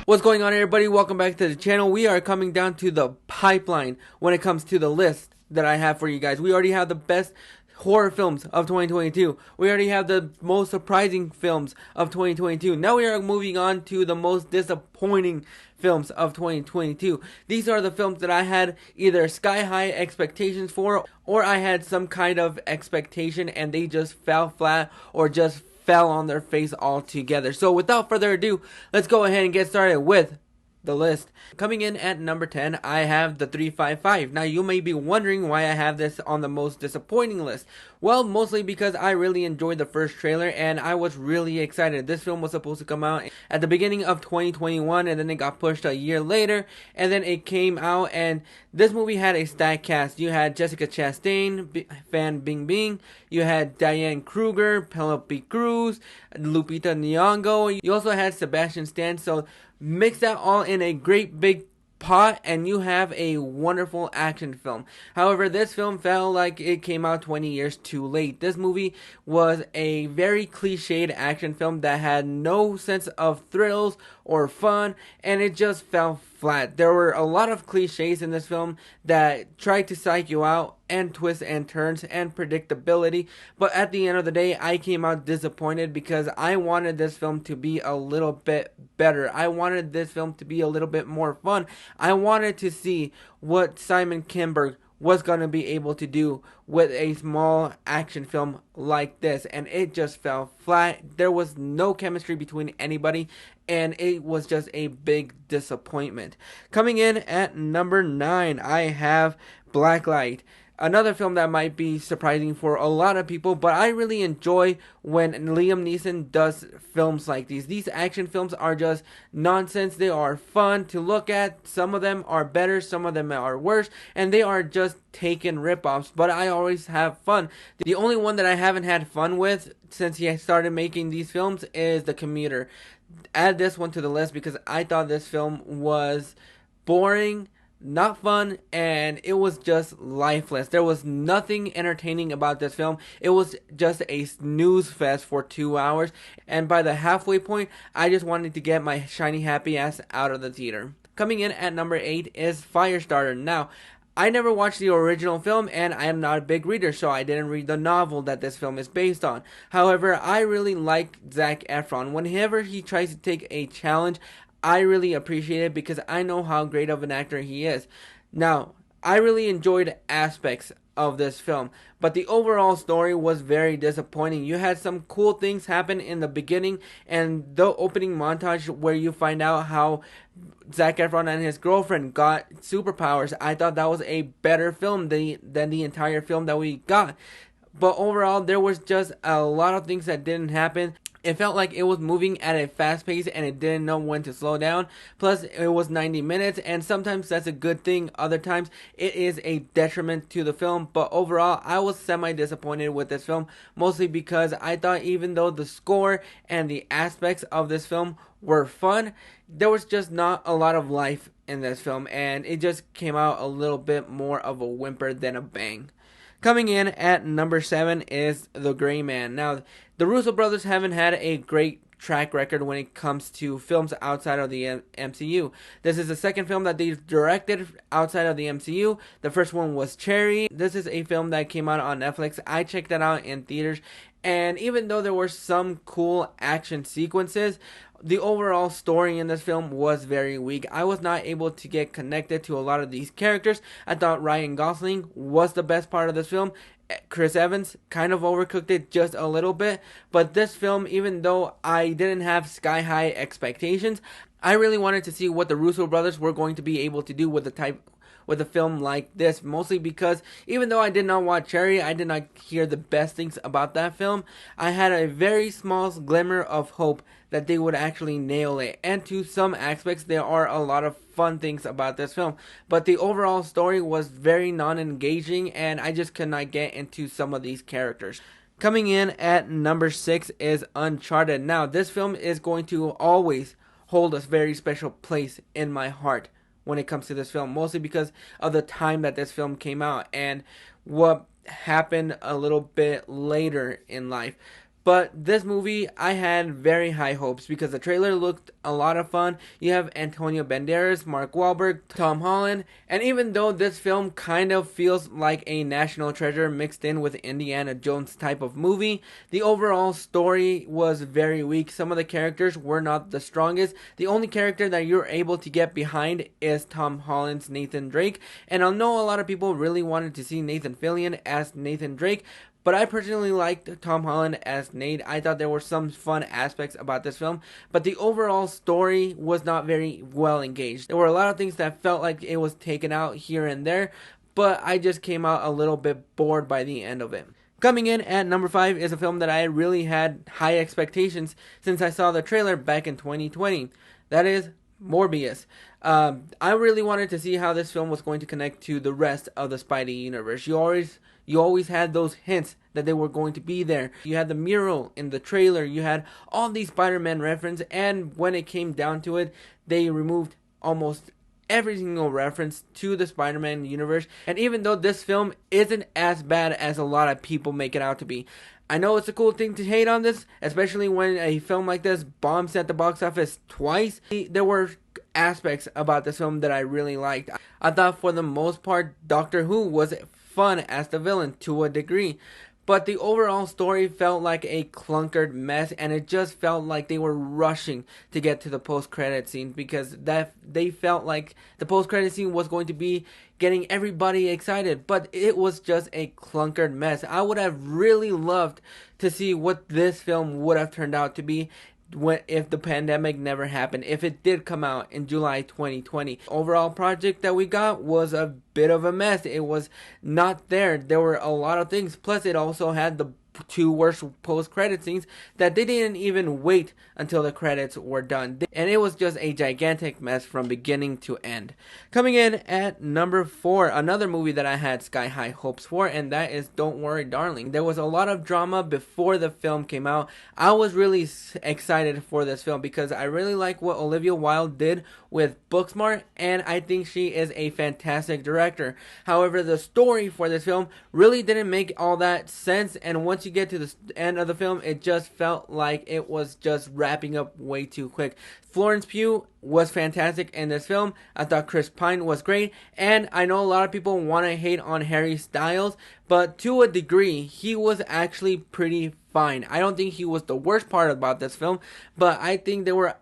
What's going on, everybody? Welcome back to the channel. We are coming down to the pipeline when it comes to the list that I have for you guys. We already have the best horror films of 2022. We already have the most surprising films of 2022. Now we are moving on to the most disappointing films of 2022. These are the films that I had either sky high expectations for, or I had some kind of expectation and they just fell flat or just fell on their face altogether. So without further ado, let's go ahead and get started with the list. Coming in at number 10, I have the 355. Now you may be wondering why I have this on the most disappointing list. Well, mostly because I really enjoyed the first trailer and I was really excited. This film was supposed to come out at the beginning of 2021 and then it got pushed a year later and then it came out, and this movie had a stacked cast. You had Jessica Chastain, Fan Bingbing, you had Diane Kruger, Penelope Cruz, Lupita Nyong'o. You also had Sebastian Stan. So mix that all in a great big pot and you have a wonderful action film. However, this film felt like it came out 20 years too late. This movie was a very cliched action film that had no sense of thrills or fun, and it just fell flat. There were a lot of cliches in this film that tried to psych you out, and twists and turns and predictability, but at the end of the day I came out disappointed because I wanted this film to be a little bit better. I wanted this film to be a little bit more fun. I wanted to see what Simon Kinberg was going to be able to do with a small action film like this, and it just fell flat. There was no chemistry between anybody and it was just a big disappointment. Coming in at number 9, I have Blacklight. Another film that might be surprising for a lot of people, but I really enjoy when Liam Neeson does films like these. These action films are just nonsense. They are fun to look at. Some of them are better, some of them are worse, and they are just taken ripoffs, but I always have fun. The only one that I haven't had fun with since he started making these films is The Commuter. Add this one to the list because I thought this film was boring, not fun, and it was just lifeless. There was nothing entertaining about this film. It was just a snooze fest for 2 hours, and by the halfway point I just wanted to get my shiny happy ass out of the theater. Coming in at number 8 is Firestarter. Now, I never watched the original film and I am not a big reader, so I didn't read the novel that this film is based on. However, I really like Zac Efron. Whenever he tries to take a challenge, I really appreciate it because I know how great of an actor he is. Now, I really enjoyed aspects of this film, but the overall story was very disappointing. You had some cool things happen in the beginning and the opening montage where you find out how Zac Efron and his girlfriend got superpowers. I thought that was a better film than the entire film that we got. But overall, there was just a lot of things that didn't happen. It felt like it was moving at a fast pace and it didn't know when to slow down. Plus, it was 90 minutes, and sometimes that's a good thing. Other times, it is a detriment to the film. But overall, I was semi-disappointed with this film, mostly because I thought even though the score and the aspects of this film were fun, there was just not a lot of life in this film, and it just came out a little bit more of a whimper than a bang. Coming in at number 7 is The Gray Man. Now, the Russo brothers haven't had a great track record when it comes to films outside of the MCU. This is the second film that they've directed outside of the MCU. The first one was Cherry. This is a film that came out on Netflix. I checked that out in theaters, and even though there were some cool action sequences, the overall story in this film was very weak. I was not able to get connected to a lot of these characters. I thought Ryan Gosling was the best part of this film. Chris Evans kind of overcooked it just a little bit. But this film, even though I didn't have sky high expectations, I really wanted to see what the Russo brothers were going to be able to do with a film like this, mostly because even though I did not watch Cherry, I did not hear the best things about that film. I had a very small glimmer of hope that they would actually nail it, and to some aspects there are a lot of fun things about this film, but the overall story was very non-engaging and I just could not get into some of these characters. Coming in at number 6 is Uncharted. Now, this film is going to always hold a very special place in my heart when it comes to this film, mostly because of the time that this film came out and what happened a little bit later in life. But this movie, I had very high hopes because the trailer looked a lot of fun. You have Antonio Banderas, Mark Wahlberg, Tom Holland, and even though this film kind of feels like a national treasure mixed in with Indiana Jones type of movie, the overall story was very weak. Some of the characters were not the strongest. The only character that you're able to get behind is Tom Holland's Nathan Drake, and I know a lot of people really wanted to see Nathan Fillion as Nathan Drake, but I personally liked Tom Holland as Nate. I thought there were some fun aspects about this film, but the overall story was not very well engaged. There were a lot of things that felt like it was taken out here and there, but I just came out a little bit bored by the end of it. Coming in at number 5 is a film that I really had high expectations since I saw the trailer back in 2020. That is Morbius. I really wanted to see how this film was going to connect to the rest of the Spidey universe. You always had those hints that they were going to be there. You had the mural in the trailer. You had all these Spider-Man references, and when it came down to it, they removed almost every single reference to the Spider-Man universe. And even though this film isn't as bad as a lot of people make it out to be, I know it's a cool thing to hate on this, especially when a film like this bombs at the box office twice. There were aspects about this film that I really liked. I thought for the most part, Doctor Who was fun as the villain to a degree, but the overall story felt like a clunkered mess, and it just felt like they were rushing to get to the post-credit scene because they felt like the post-credit scene was going to be getting everybody excited, but it was just a clunkered mess. I would have really loved to see what this film would have turned out to be if the pandemic never happened, if it did come out in July 2020. Overall project that we got was a bit of a mess. It was not there. There were a lot of things. Plus, it also had the 2 worst post-credit scenes that they didn't even wait until the credits were done. And it was just a gigantic mess from beginning to end. Coming in at number 4, another movie that I had sky-high hopes for, and that is Don't Worry Darling. There was a lot of drama before the film came out. I was really excited for this film because I really like what Olivia Wilde did with Booksmart, and I think she is a fantastic director. However, the story for this film really didn't make all that sense, and once you get to the end of the film, it just felt like it was just wrapping up way too quick. Florence Pugh was fantastic in this film. I thought Chris Pine was great, and I know a lot of people want to hate on Harry Styles, but to a degree, he was actually pretty fine. I don't think he was the worst part about this film, but I think there were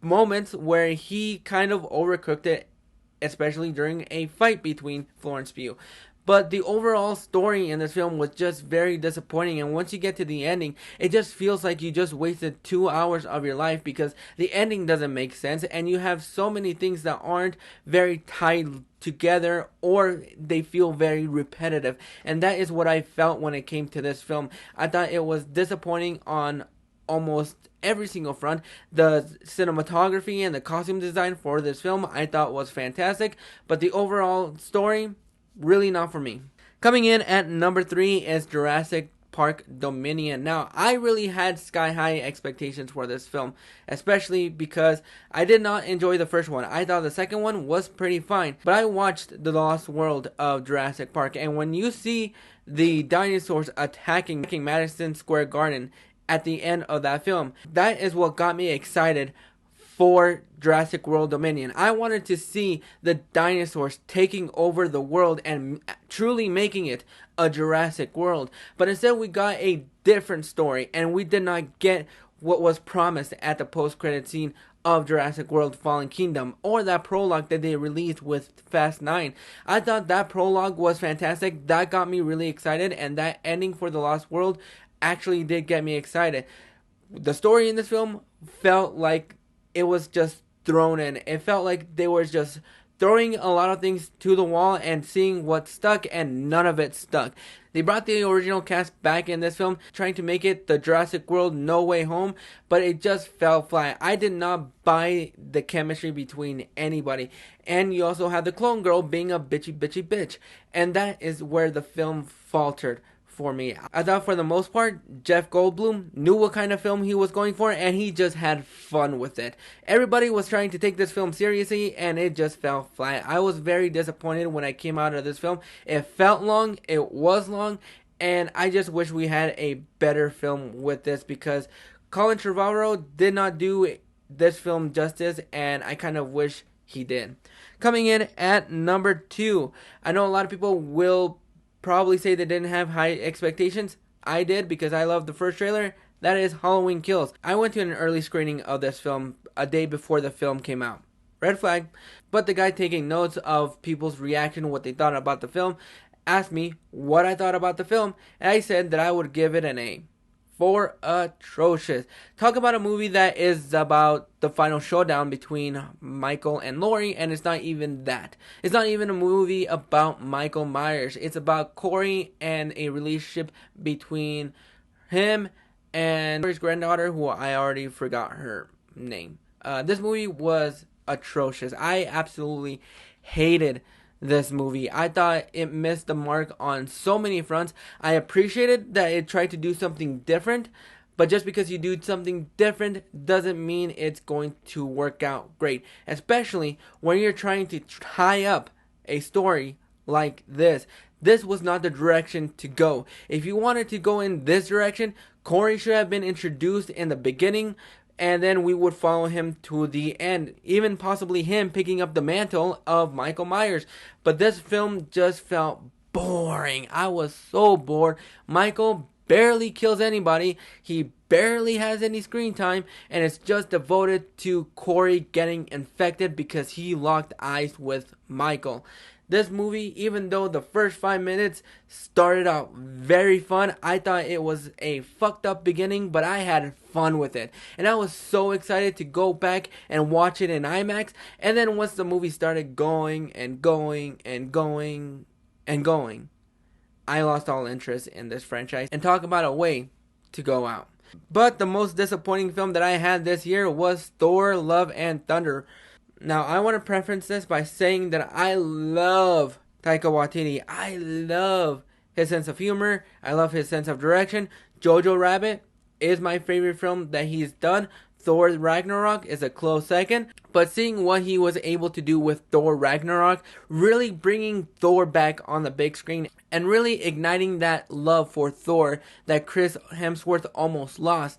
moments where he kind of overcooked it, especially during a fight between Florence Pugh. But the overall story in this film was just very disappointing, and once you get to the ending, it just feels like you just wasted 2 hours of your life because the ending doesn't make sense, and you have so many things that aren't very tied together, or they feel very repetitive, and that is what I felt when it came to this film. I thought it was disappointing on almost every single front. The cinematography and the costume design for this film I thought was fantastic, but the overall story, really not for me. Coming in at number 3 is Jurassic Park Dominion. Now, I really had sky-high expectations for this film, especially because I did not enjoy the first one. I thought the second one was pretty fine, but I watched The Lost World of Jurassic Park, and when you see the dinosaurs attacking Madison Square Garden at the end of that film, that is what got me excited for Jurassic World Dominion. I wanted to see the dinosaurs taking over the world and truly making it a Jurassic World. But instead we got a different story, and we did not get what was promised at the post-credit scene of Jurassic World Fallen Kingdom, or that prologue that they released with Fast 9. I thought that prologue was fantastic. That got me really excited, and that ending for The Lost World actually did get me excited. The story in this film felt like it was just thrown in. It felt like they were just throwing a lot of things to the wall and seeing what stuck, and none of it stuck. They brought the original cast back in this film, trying to make it the Jurassic World No Way Home, but it just fell flat. I did not buy the chemistry between anybody. And you also had the clone girl being a bitchy bitch. And that is where the film faltered for me. I thought for the most part, Jeff Goldblum knew what kind of film he was going for, and he just had fun with it. Everybody was trying to take this film seriously, and it just fell flat. I was very disappointed when I came out of this film. It felt long, it was long, And I just wish we had a better film with this, because Colin Trevorrow did not do this film justice, and I kind of wish he did. Coming in at number 2, I know a lot of people will probably say they didn't have high expectations. I did, because I loved the first trailer. That is Halloween Kills. I went to an early screening of this film a day before the film came out. Red flag. But the guy taking notes of people's reaction, what they thought about the film, asked me what I thought about the film, and I said that I would give it an A. For atrocious. Talk about a movie that is about the final showdown between Michael and Laurie, and it's not even that. It's not even a movie about Michael Myers. It's about Corey and a relationship between him and his granddaughter, who I already forgot her name. This movie was atrocious. I absolutely hated this movie. I thought it missed the mark on so many fronts. I appreciated that it tried to do something different, but just because you do something different doesn't mean it's going to work out great, especially when you're trying to tie up a story like this. This was not the direction to go. If you wanted to go in this direction, Corey should have been introduced in the beginning, and then we would follow him to the end, even possibly him picking up the mantle of Michael Myers. But this film just felt boring. I was so bored. Michael barely kills anybody. He barely has any screen time, and it's just devoted to Corey getting infected because he locked eyes with Michael. This movie, even though the first 5 minutes started out very fun, I thought it was a fucked up beginning, but I had fun with it. And I was so excited to go back and watch it in IMAX. And then once the movie started going and going and going and going, I lost all interest in this franchise. And talk about a way to go out. But the most disappointing film that I had this year was Thor: Love and Thunder. Now, I want to preference this by saying that I love Taika Waititi. I love his sense of humor. I love his sense of direction. Jojo Rabbit is my favorite film that he's done. Thor Ragnarok is a close second. But seeing what he was able to do with Thor Ragnarok, really bringing Thor back on the big screen and really igniting that love for Thor that Chris Hemsworth almost lost.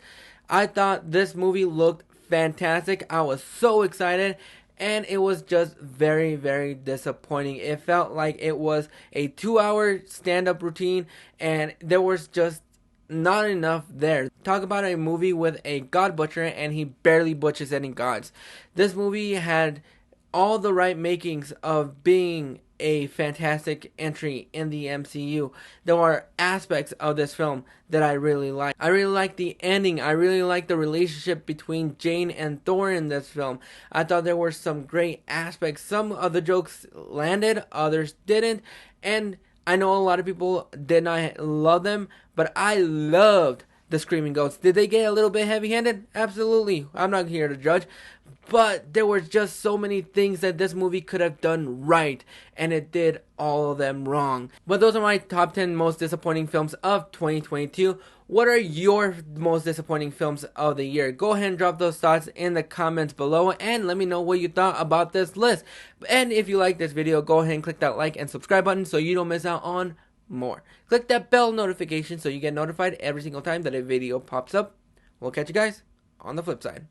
I thought this movie looked fantastic. I was so excited. And it was just very, very disappointing. It felt like it was a 2-hour stand-up routine, and there was just not enough there. Talk about a movie with a god butcher, and he barely butchers any gods. This movie had all the right makings of being a fantastic entry in the MCU. There are aspects of this film that I really like. I really like the ending. I really like the relationship between Jane and Thor in this film. I thought there were some great aspects. Some of the jokes landed, others didn't. And I know a lot of people did not love them, but I loved the Screaming Goats. Did they get a little bit heavy-handed? Absolutely. I'm not here to judge. But there were just so many things that this movie could have done right, and it did all of them wrong. But those are my top 10 most disappointing films of 2022. What are your most disappointing films of the year? Go ahead and drop those thoughts in the comments below, and let me know what you thought about this list. And if you like this video, go ahead and click that like and subscribe button so you don't miss out on more. Click that bell notification so you get notified every single time that a video pops up. We'll catch you guys on the flip side.